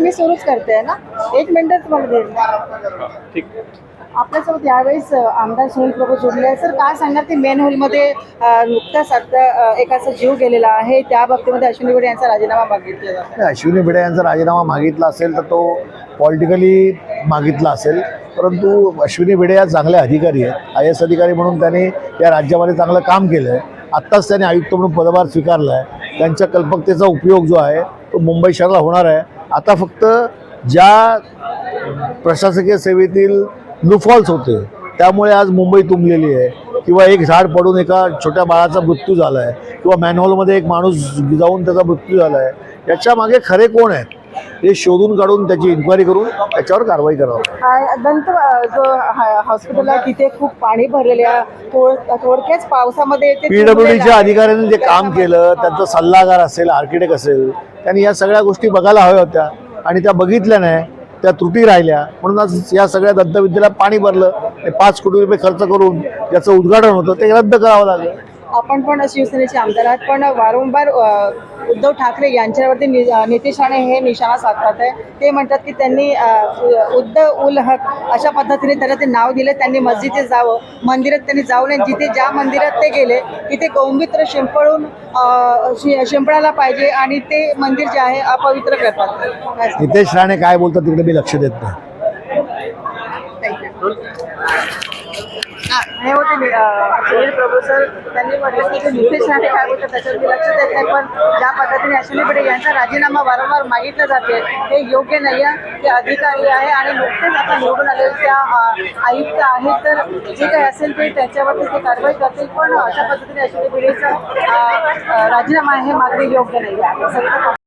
मी सुरूच करते ना, 1 मिनिटच मला देईल. ठीक. आपल्यासोबत यावेळेस आमदार सुनील प्रभू जोडले आहे. सर, काय सांगणार की मेन हॉलमध्ये नुकताच आता एकाचा जीव गेलेला आहे, त्या बाबतीमध्ये अश्विनी भिडे यांचा राजीनामा मागितला जातो. अश्विनी भिडे यांचा राजीनामा मागितला असेल तर तो पॉलिटिकली मागितला असेल, परंतु अश्विनी भिडे या चांगल्या अधिकारी आहेत. IAS अधिकारी म्हणून त्यांनी या राज्यामध्ये चांगलं काम केलं आहे. आत्ताच त्यांनी आयुक्त म्हणून पदभार स्वीकारला आहे. त्यांच्या कल्पकतेचा उपयोग जो आहे तो मुंबई शहराला होणार आहे. आता फक्त ज्या प्रशासकीय सेवेतील लुफॉल्स होते त्यामुळे आज मुंबई तुंबलेली आहे, किंवा एक झाड पडून एका छोट्या बाळाचा मृत्यू झाला आहे, किंवा मॅनहोलमध्ये एक माणूस जाऊन त्याचा मृत्यू झाला आहे, याच्या मागे खरे कोण आहेत हे शोधून काढून त्याची इन्क्वायरी करून त्याच्यावर कारवाई करावी. दंत जो हॉस्पिटल आहे तिथे खूप पाणी भरलेले आहे, थोडक्याच पावसामध्ये PWDच्या अधिकाऱ्यांनी जे काम केलं, त्यांचा सल्लागार असेल, आर्किटेक्ट असेल, त्यांनी या सगळ्या गोष्टी बघायला हव्या होत्या आणि त्या बघितल्या नाही, त्या त्रुटी राहिल्या. म्हणूनच या सगळ्या दंतविद्येला पाणी भरलं. 5 कोटी रुपये खर्च करून ज्याचं उद्घाटन होतं ते रद्द करावं लागलं. आपण पण शिवसेनेचे आमदार आहात, पण वारंवार उद्धव ठाकरे यांच्यावरती नितेश राणे हे निशाणा साधतात आहे. ते म्हणतात की त्यांनी उद्धव उल हक अशा पद्धतीने त्याला ते नाव दिले. त्यांनी मस्जिदीत जावं, मंदिरात त्यांनी जाऊ नये. जिथे ज्या मंदिरात ते गेले तिथे गोमूत्र शिंपडायला पाहिजे आणि ते मंदिर जे आहे अपवित्र करतात. नितेश राणे काय बोलतात तिकडे मी लक्ष देत नाही. हे होते सुनील प्रभू सर. त्यांनी म्हटलं की नितेश राणे काय बोलतात त्याच्यावर मी लक्ष देत नाही, पण ज्या पद्धतीने अश्विनी भिडे यांचा राजीनामा वारंवार मागितला जाते हे योग्य नाही आहे. ते अधिकारी आहे आणि नुकतेच आता निवडून आलेले त्या आयुक्त आहेत, तर जे काही असेल ते त्याच्यावरती ते कारवाई करतील. पण अशा पद्धतीने अश्विनी भिडेचा राजीनामा हे मागणी योग्य नाही आहे.